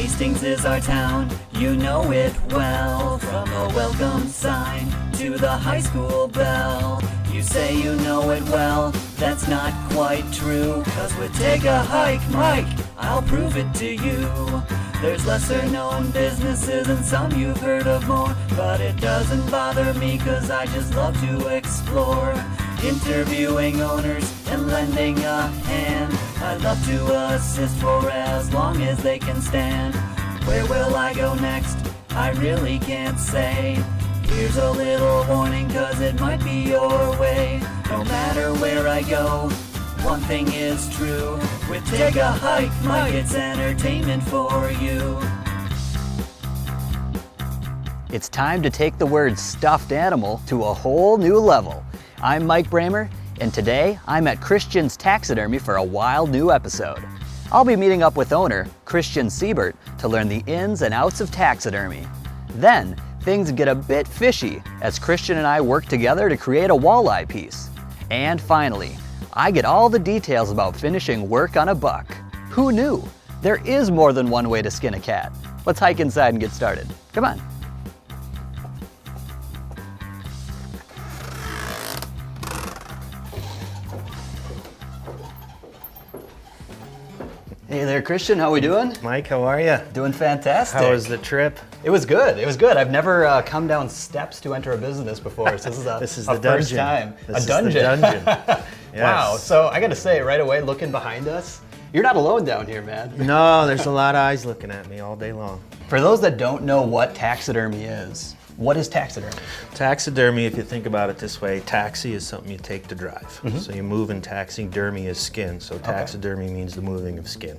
Hastings is our town, you know it well. From the welcome sign to the high school bell. You say you know it well, that's not quite true. 'Cause with Take a Hike, Mike, I'll prove it to you. There's lesser known businesses and some you've heard of more. But it doesn't bother me 'cause I just love to explore. Interviewing owners and lending a hand. I love to assist for as long as they can stand. Where will I go next? I really can't say. Here's a little warning 'cause it might be your way. No matter where I go, one thing is true. With Take a Hike, Mike, it's entertainment for you. It's time to take the word stuffed animal to a whole new level. I'm Mike Bramer, and today I'm at Kristian's Taxidermy for a wild new episode. I'll be meeting up with owner Kristian Stewart to learn the ins and outs of taxidermy. Then, things get a bit fishy as Kristian and I work together to create a walleye piece. And finally, I get all the details about finishing work on a buck. Who knew? There is more than one way to skin a cat. Let's hike inside and get started. Come on. Hey there, Kristian. How we doing? Mike, how are you? Doing fantastic. How was the trip? It was good. It was good. I've never come down steps to enter a business before, so this is a the first dungeon. time. This a dungeon. Is the dungeon. Yes. Wow. So I got to say, right away, looking behind us, you're not alone down here, man. No, there's a lot of eyes looking at me all day long. For those that don't know what taxidermy is, what is taxidermy? Taxidermy, if you think about it this way, taxi is something you take to drive. So you move in taxidermy is skin. So taxidermy means the moving of skin.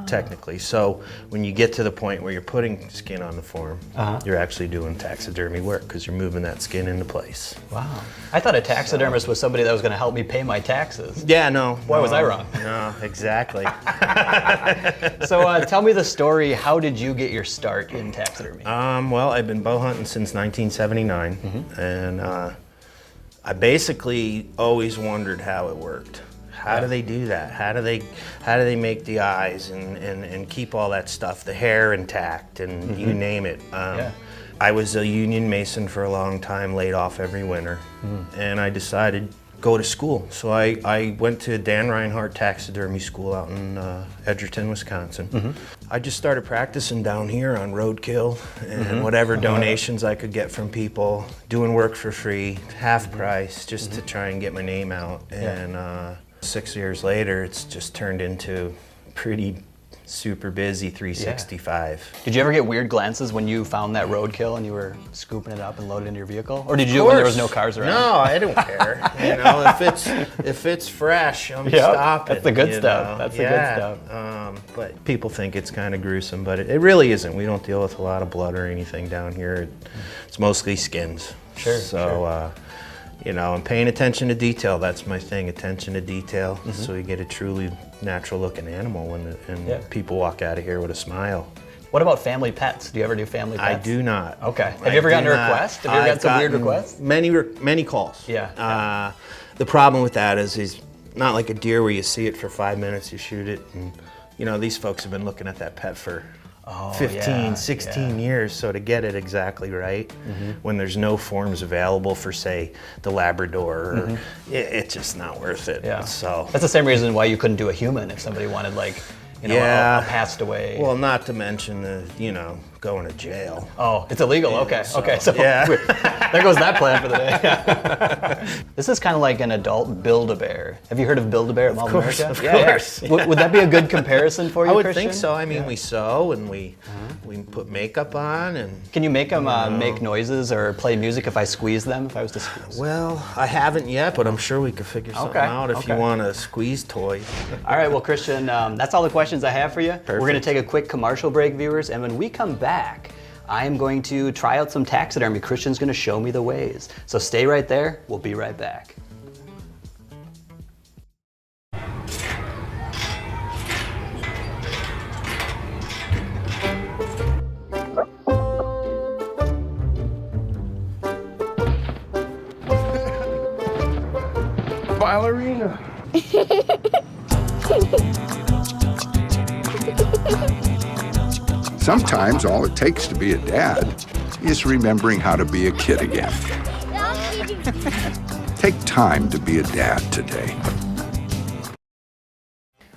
Technically. So when you get to the point where you're putting skin on the form, you're actually doing taxidermy work because you're moving that skin into place. Wow. I thought a taxidermist was somebody that was going to help me pay my taxes. Yeah, no. Why was I wrong? No, exactly. So tell me the story. How did you get your start in taxidermy? Well, I've been bow hunting since 1979, and I basically always wondered how it worked. How do they do that? How do they make the eyes and keep all that stuff, the hair intact, and you name it. I was a union mason for a long time, laid off every winter, and I decided go to school. So I went to Dan Reinhardt Taxidermy School out in Edgerton, Wisconsin. I just started practicing down here on roadkill and whatever donations I could get from people, doing work for free, half price, just to try and get my name out. And 6 years later, it's just turned into pretty super busy 365. Did you ever get weird glances when you found that roadkill and you were scooping it up and loading it into your vehicle? Or did you do it when there was no cars around? No, I don't care. You know, if it's fresh, I'm stopping. That's the good stuff. That's the good stuff. But people think it's kind of gruesome, but it really isn't. We don't deal with a lot of blood or anything down here. It's mostly skins. Sure. So, you know, and paying attention to detail, that's my thing, attention to detail. So you get a truly natural looking animal when people walk out of here with a smile. What about family pets? Do you ever do family pets? I do not. Okay. Have you ever gotten a request? Have you ever gotten some weird requests? Many calls. Yeah. The problem with that is he's not like a deer where you see it for 5 minutes, you shoot it, and you know, these folks have been looking at that pet for 15, 16 years, so to get it exactly right, when there's no forms available for, say, the Labrador, it's just not worth it. Yeah. So that's the same reason why you couldn't do a human if somebody wanted, like, you know, a passed away. Well, not to mention the, you know, going to jail. Oh, it's illegal. Okay. So yeah. There goes that plan for the day. This is kind of like an adult Build-A-Bear. Have you heard of Build-A-Bear at Mall America? Of course. Yeah. Would that be a good comparison for you, I would Kristian? think so. I mean, we sew and we put makeup on and. Can you make them make noises or play music if I squeeze them? If I was to squeeze? Well, I haven't yet, but I'm sure we could figure something out if you want a squeeze toy. All right, well, Kristian, that's all the questions I have for you. Perfect. We're going to take a quick commercial break, viewers, and when we come back, I'm going to try out some taxidermy. Kristian's going to show me the ways. So stay right there. We'll be right back. Ballerina. Sometimes all it takes to be a dad is remembering how to be a kid again. Take time to be a dad today.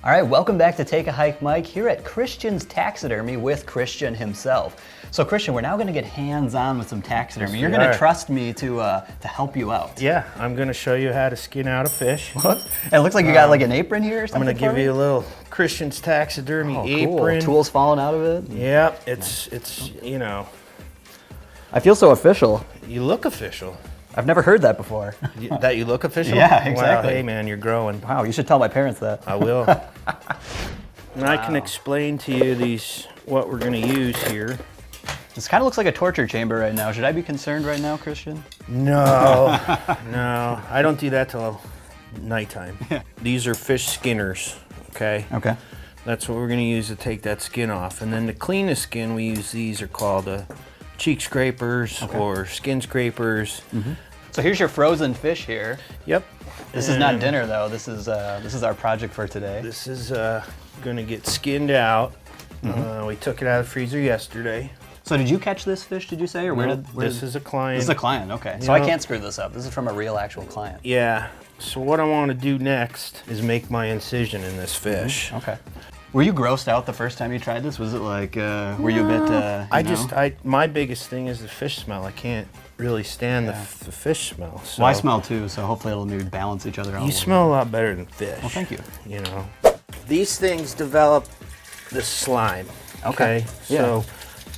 All right, welcome back to Take a Hike, Mike, here at Kristian's Taxidermy with Kristian himself. So Kristian, we're now going to get hands-on with some taxidermy. You're going to trust me to help you out. Yeah, I'm going to show you how to skin out a fish. What? It looks like you got like an apron here or something. I'm going to give you a little Kristian's Taxidermy apron. Cool. Tools falling out of it. Yeah, it's you know. I feel so official. You look official. I've never heard that before. That you look official? Yeah, exactly. Wow, hey man, you're growing. Wow, you should tell my parents that. I will. And I can explain to you what we're going to use here. This kind of looks like a torture chamber right now. Should I be concerned right now, Kristian? No, no, I don't do that till nighttime. These are fish skinners, okay? Okay. That's what we're going to use to take that skin off. And then to clean the skin, we use these are called cheek scrapers or skin scrapers. Mm-hmm. So here's your frozen fish here. Yep. This is not dinner though. This is our project for today. This is going to get skinned out. Mm-hmm. We took it out of the freezer yesterday. So did you catch this fish? Did you say, or this is a client. This is a client. Okay. So I can't screw this up. This is from a real actual client. Yeah. So what I want to do next is make my incision in this fish. Mm-hmm. Okay. Were you grossed out the first time you tried this? Was it like, were you a bit, my biggest thing is the fish smell. I can't really stand the fish smell. So. Well, I smell too, so hopefully it'll maybe balance each other out. You smell a lot better than fish. Well, thank you. You know, these things develop the slime. Okay. So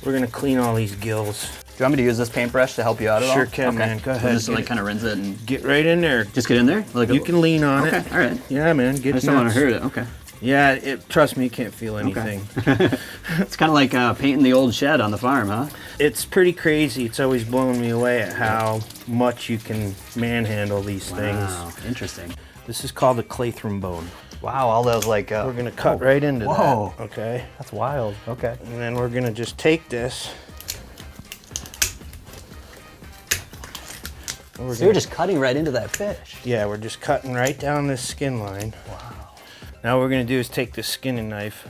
we're gonna clean all these gills. Do you want me to use this paintbrush to help you out at all? Sure can, man. Go ahead. Just like kind of rinse it and get right in there. Just get in there. Like you can lean on it. Okay. All right. Yeah, man. I just don't want to hurt it. Okay. Yeah, trust me, you can't feel anything. Okay. It's kind of like painting the old shed on the farm, huh? It's pretty crazy. It's always blown me away at how much you can manhandle these things. Wow, interesting. This is called a clathrum bone. Wow, all those like... we're going to cut right into that. Okay. That's wild. Okay. And then we're going to just take this. So you're just cutting right into that fish? Yeah, we're just cutting right down this skin line. Wow. Now what we're going to do is take this skinning knife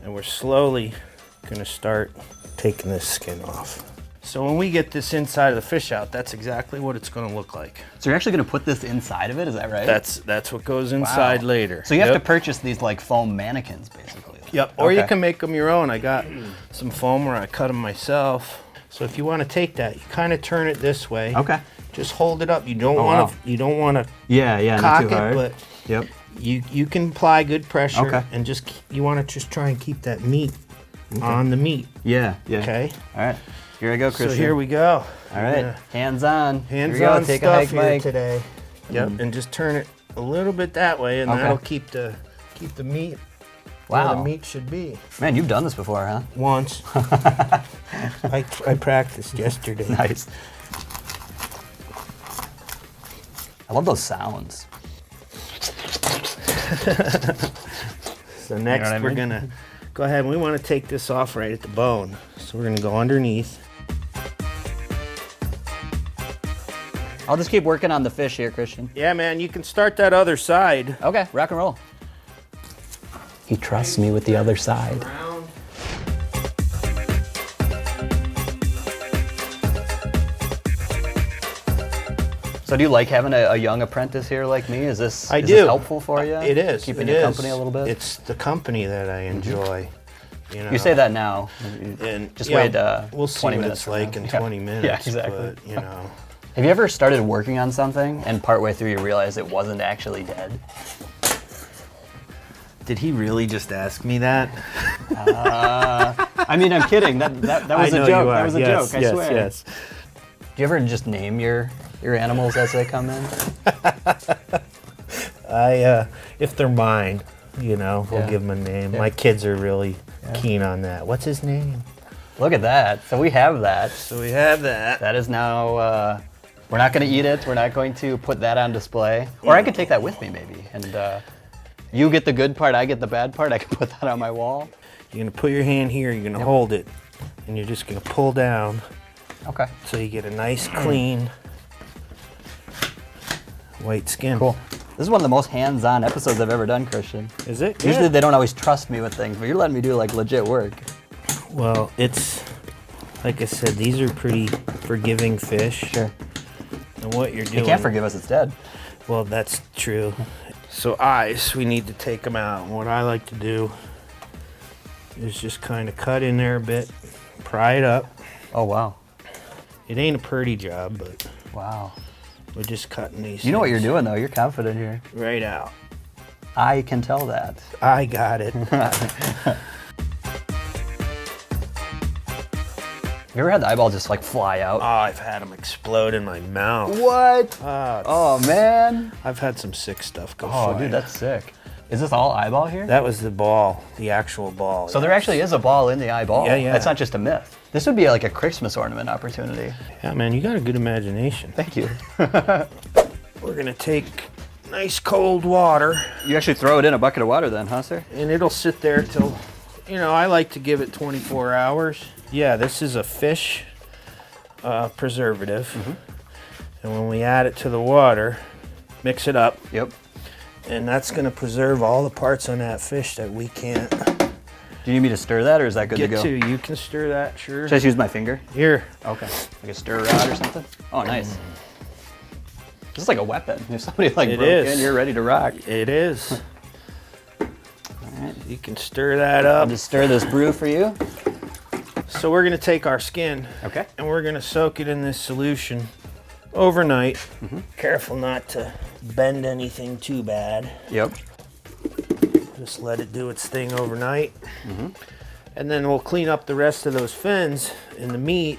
and we're slowly going to start taking this skin off. So when we get this inside of the fish out, that's exactly what it's going to look like. So you're actually going to put this inside of it, is that right? That's what goes inside later. So you have to purchase these like foam mannequins basically. Yep, or you can make them your own. I got some foam where I cut them myself. So if you want to take that, you kind of turn it this way. Okay. Just hold it up. You don't want to cock not too it, hard. But yep. You can apply good pressure. Okay. And you want to just try and keep that meat on the meat. Yeah. Okay. All right. Here I go, Kristian. So here we go. All right. Hands on. Hands-on Take stuff a hike, here Mike. today. Yep. And just turn it a little bit that way, and that'll keep the meat where the meat should be. Man, you've done this before, huh? Once. I practiced yesterday. Nice. I love those sounds. So next we're gonna go ahead and we want to take this off right at the bone. So we're gonna go underneath. I'll just keep working on the fish here, Kristian. Yeah, man, you can start that other side. Okay, rock and roll. He trusts me with the other side. So do you like having a young apprentice here like me? Is this helpful for you? It is. Keeping you company a little bit? It's the company that I enjoy. You know? You say that now. And just wait we'll see 20 what minutes it's like in 20 minutes. Yeah, exactly. But, you know. Have you ever started working on something and partway through you realize it wasn't actually dead? Did he really just ask me that? I mean, I'm kidding. That was a joke. That was a joke, I swear. Yes. Do you ever just name your animals as they come in? If they're mine, we'll give them a name. Yeah. My kids are really keen on that. What's his name? Look at that. So we have that. That is now, we're not going to eat it. We're not going to put that on display. Or I could take that with me maybe. And you get the good part, I get the bad part. I can put that on my wall. You're going to put your hand here, you're going to hold it, and you're just going to pull down. Okay. So you get a nice, clean, white skin. Cool. This is one of the most hands-on episodes I've ever done, Kristian. Is it? Usually they don't always trust me with things, but you're letting me do like legit work. Well, it's, like I said, these are pretty forgiving fish. Sure. And what you're doing... They can't forgive us, it's dead. Well, that's true. So eyes, we need to take them out. And what I like to do is just kind of cut in there a bit, pry it up. Oh, wow. It ain't a pretty job, but Wow. we're just cutting these You know what you're things doing, though. You're confident here. right out. I can tell that. I got it. You ever had the eyeball just like fly out? Oh, I've had them explode in my mouth. What? Ah, Oh, man. I've had some sick stuff go Oh, flying. dude, that's sick. Is this all eyeball here? That was the ball, the actual ball. So there actually is a ball in the eyeball. Yeah, yeah. That's not just a myth. This would be like a Christmas ornament opportunity. Yeah, man, you got a good imagination. Thank you. We're gonna take nice cold water, You actually throw it in a bucket of water then, huh, sir? and it'll sit there till, I like to give it 24 hours. Yeah, this is a fish preservative. And when we add it to the water, mix it up, Yep. and that's gonna preserve all the parts on that fish that we can't Do you need me to stir that, or is that good get to go? to. You can stir that, sure. Should I just use my finger? Here. Okay. Like a stir rod or something? Oh, nice. This is like a weapon. If somebody like It broke is. in, you're ready to rock. It is. All right. You can stir that I'll up. just stir this brew for you. So we're gonna take our skin Okay. and we're gonna soak it in this solution overnight. Careful not to bend anything too bad. Yep. Just let it do its thing overnight. And then we'll clean up the rest of those fins and the meat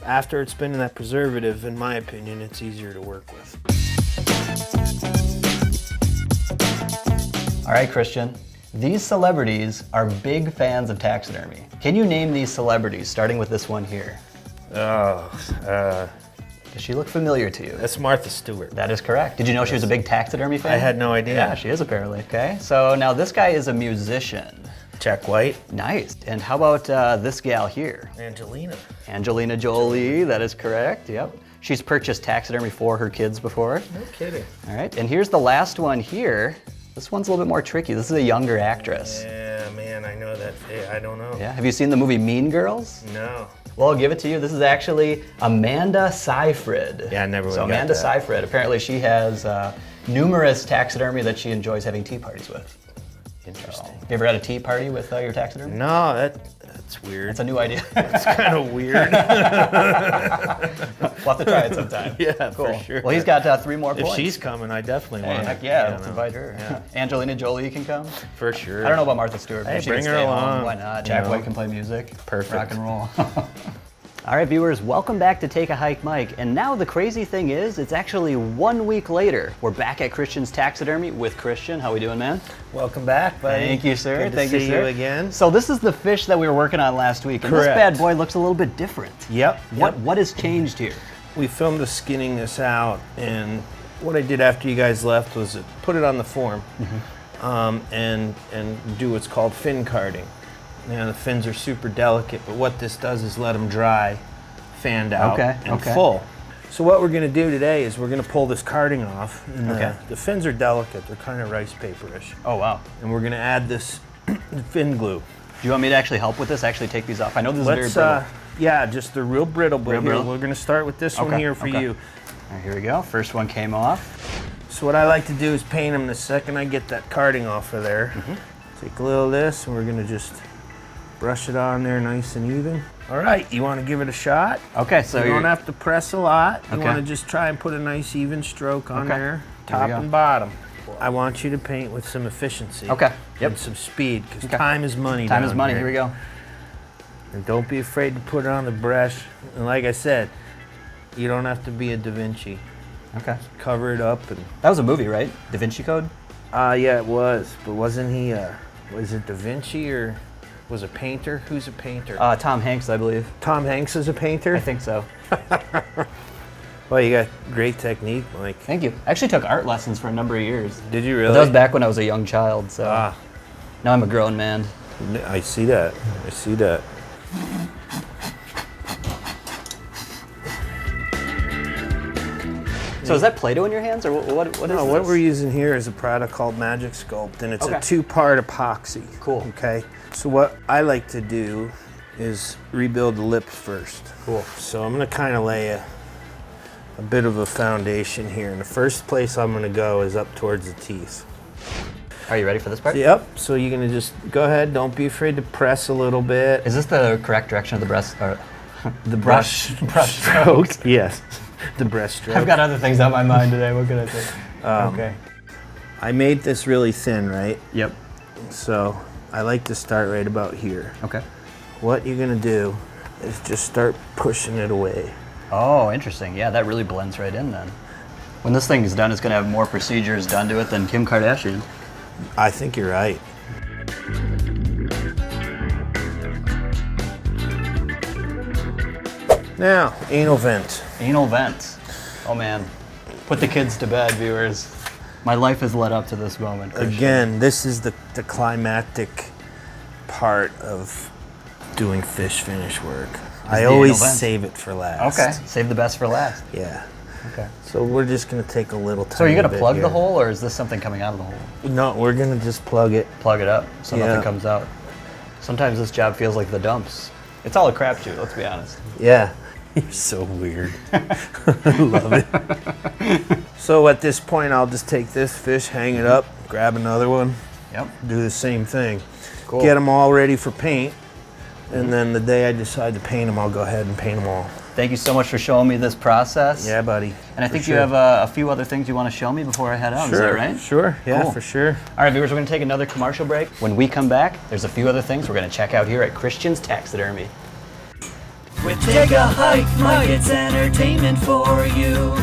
after it's been in that preservative. In my opinion, it's easier to work with. All right, Christian. These celebrities are big fans of taxidermy. Can you name these celebrities, starting with this one here? Does she look familiar to you? That's Martha Stewart. That is correct. Did you know she was a big taxidermy fan? I had no idea. Yeah, she is apparently. Okay, so now this guy is a musician. Jack White. Nice. And how about this gal here? Angelina. Angelina Jolie, that is correct, yep. She's purchased taxidermy for her kids before. No kidding. All right, and here's the last one here. This one's a little bit more tricky. This is a younger actress. Yeah, man, I know that. I don't know. Yeah, have you seen the movie Mean Girls? No. Well, I'll give it to you. This is actually Amanda Seyfried. Yeah, I never So would've got Amanda that. Seyfried, apparently she has numerous taxidermy that she enjoys having tea parties with. Interesting. You ever had a tea party with your taxidermy? No, that's weird. That's a new idea. It's kind of weird. We'll have to try it sometime. Yeah, Cool. for sure. Well, he's got 3 more If points. she's coming, I definitely Hey, want. heck yeah, let's no. invite her. Yeah. Angelina Jolie can come. For sure. I don't know about Martha Stewart, but Hey, she can bring her stay home. along. Why not? You Jack know. White can play music. Perfect. Rock and roll. All right, viewers, welcome back to Take a Hike Mike. And now the crazy thing is, it's actually 1 week later. We're back at Christian's Taxidermy with Christian. How we doing, man? Welcome back, buddy. Thank you, sir. Good to Thank see you, sir. again. So this is the fish that we were working on last week, and this Correct. bad boy looks a little bit different. Yep. What has changed here? We filmed us skinning this out, and what I did after you guys left was put it on the form, and do what's called fin carding. Now the fins are super delicate, but what this does is let them dry, fanned out, and full. So what we're going to do today is we're going to pull this carding off. And the fins are delicate; they're kind of rice paperish. Oh wow! And we're going to add this fin glue. Do you want me to actually help with this? Actually take these off? I know this is very brittle. Yeah, just they're real brittle. But Real here, brittle? we're going to start with this one here for you. All right, here we go. First one came off. So what I like to do is paint them the second I get that carding off of there. Take a little of this, and we're going to just brush it on there nice and even. All right, you want to give it a shot? Okay, so You don't have to press a lot. You Okay. want to just try and put a nice even stroke on Okay. there, we top go. and bottom. I want you to paint with some efficiency. Okay. Yep. And some speed, because Okay. time is money. Time is down money. Here we go. And don't be afraid to put it on the brush. And like I said, you don't have to be a Da Vinci. Okay. Cover it up and. That was a movie, right? Da Vinci Code? Yeah, it was. But wasn't he? Was it Da Vinci or was a painter? Who's a painter? Tom Hanks, I believe. Tom Hanks is a painter. I think so. Well, you got great technique, Mike. Thank you. I actually took art lessons for a number of years. Did you But really? that was back when I was a young child, so Ah, now I'm a grown man. I see that. I see that. So is that Play-Doh in your hands, or what is No, this? what we're using here is a product called Magic Sculpt, and it's Okay. a 2-part epoxy. Cool. Okay. So what I like to do is rebuild the lips first. Cool. So I'm gonna kind of lay a bit of a foundation here. And the first place I'm gonna go is up towards the teeth. Are you ready for this part? Yep, so you're gonna just go ahead, don't be afraid to press a little bit. Is this the correct direction of the breast? Or The brush stroke? Yes, the breast stroke. I've got other things on my mind today. What can I say? Okay. I made this really thin, right? Yep. So I like to start right about here. Okay. What you're gonna do is just start pushing it away. Oh, interesting. Yeah, that really blends right in then. When this thing is done, it's going to have more procedures done to it than Kim Kardashian. I think you're right. Now, anal vent. Anal vent. Oh man. Put the kids to bed, viewers. My life has led up to this moment. Kristian. Again, this is the climactic part of doing fish finish work. I the always anal vent. save it for last. Okay. Save the best for last. Yeah. Okay. So we're just gonna take a little time. So are you going to plug the hole, or is this something coming out of the hole? No, we're gonna just plug it. Plug it up so Yeah. nothing comes out. Sometimes this job feels like the dumps. It's all a crapshoot, let's be honest. Yeah. You're so weird. I love it. So at this point, I'll just take this fish, hang it up, grab another one, Yep. do the same thing. Cool. Get them all ready for paint. And then the day I decide to paint them, I'll go ahead and paint them all. Thank you so much for showing me this process. Yeah, buddy. And I think For you sure. have a few other things you want to show me before I head out. Sure, Is that right? Sure, yeah, Cool. for sure. All right, viewers, we're going to take another commercial break. When we come back, there's a few other things we're going to check out here at Kristian's Taxidermy. With Take a Hike, Mike, it's entertainment for you.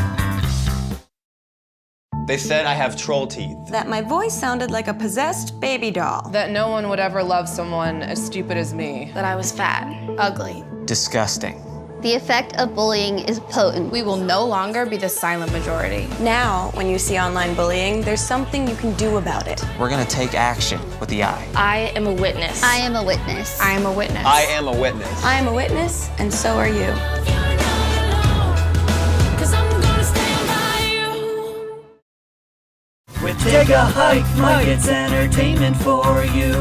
They said I have troll teeth. That my voice sounded like a possessed baby doll. That no one would ever love someone as stupid as me. That I was fat, ugly. Disgusting. The effect of bullying is potent. We will no longer be the silent majority. Now, when you see online bullying, there's something you can do about it. We're gonna take action with the eye. I am a witness. I am a witness. I am a witness. I am a witness. I am a witness, and so are you. With Take a Hike, Mike, it's entertainment for you.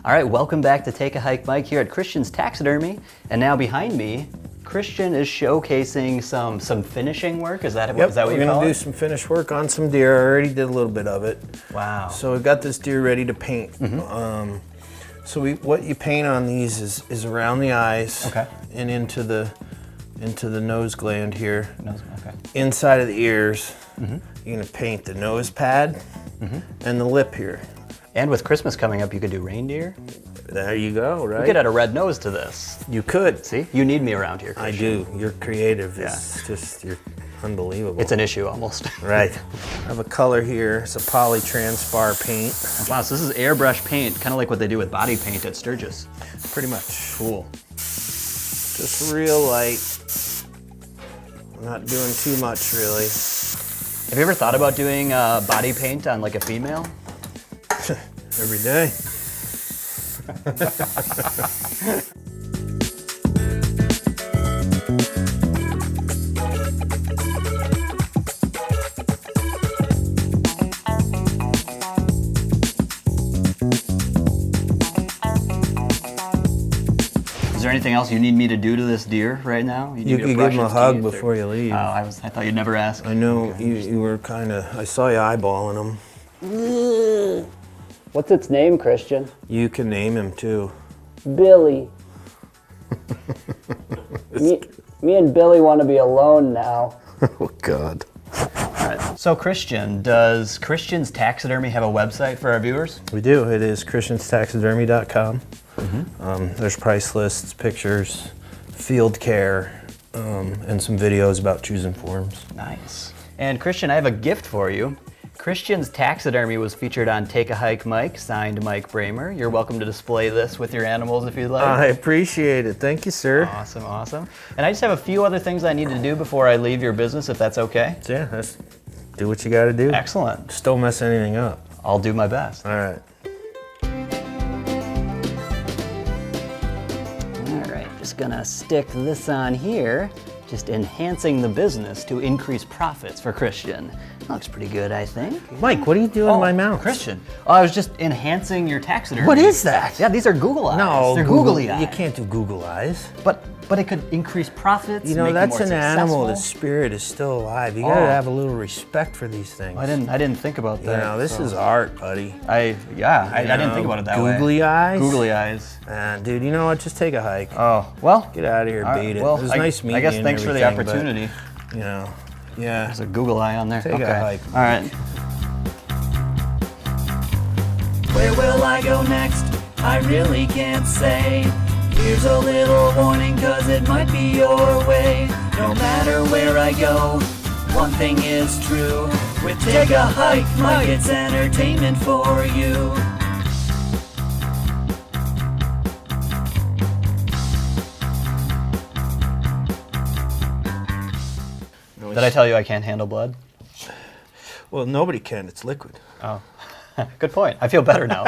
All right, welcome back to Take a Hike, Mike, here at Kristian's Taxidermy. And now behind me, Kristian is showcasing some finishing work. Is that, Yep, is that what we're you call gonna do it? some finish work on some deer. I already did a little bit of it. Wow. So we've got this deer ready to paint. Mm-hmm. What you paint on these is around the eyes, Okay. and into the nose gland here. Okay. Inside of the ears, Mm-hmm. you're gonna paint the nose pad and the lip here. And with Christmas coming up, you could do reindeer. There you go, right? You could add a red nose to this. You could. See, you need me around here, I Kristian. do. You're creative. Yeah. It's just, you're unbelievable. It's an issue almost. Right. I have a color here. It's a polytranspar paint. Wow, so this is airbrush paint, kind of like what they do with body paint at Sturgis. Pretty much. Cool. Just real light. Not doing too much, really. Have you ever thought about doing body paint on like a female? Every day. Is there anything else you need me to do to this deer right now? You need me to could give brush him a its hug teeth or- before you leave. Oh, I thought you'd never ask. I know you were kind of, I saw you eyeballing him. What's its name, Kristian? You can name him too. Billy. me and Billy want to be alone now. Oh, God. So Kristian, does Kristian's Taxidermy have a website for our viewers? We do. It is christianstaxidermy.com. There's price lists, pictures, field care, and some videos about choosing forms. Nice. And Kristian, I have a gift for you. Kristian's Taxidermy was featured on Take a Hike, Mike, signed Mike Bramer. You're welcome to display this with your animals if you'd like. I appreciate it. Thank you, sir. Awesome, awesome. And I just have a few other things I need to do before I leave your business, if that's okay. Yeah, do what you got to do. Excellent. Just don't mess anything up. I'll do my best. All right. All right, just gonna stick this on here. just enhancing the business to increase profits for Kristian. Looks pretty good, I think. Mike, what are you doing in my mouth? Kristian. Oh, I was just enhancing your taxidermy. What is that? Yeah, these are Google eyes. No, they're googly eyes. You can't do Google eyes. But it could increase profits. You know, make that's them an more animal. The successful. spirit is still alive. You gotta Oh. have a little respect for these things. I didn't think about that. You know, this so- is art, buddy. I didn't think about it that way. Googly eyes? Googly eyes. Dude, you know what? Just take a hike. Oh, well. Get out of here, all right, beat it. well, It was I- nice meeting I guess you and thanks for the everything, but, opportunity. You know, yeah. There's a Google eye on there. Take a okay. hike. All right. Where will I go next? I really can't say. Here's a little warning, cause it might be your way. No matter where I go, one thing is true. With Take a Hike, Mike, it's entertainment for you. Did I tell you I can't handle blood? Well, nobody can. It's liquid. Oh, good point. I feel better now.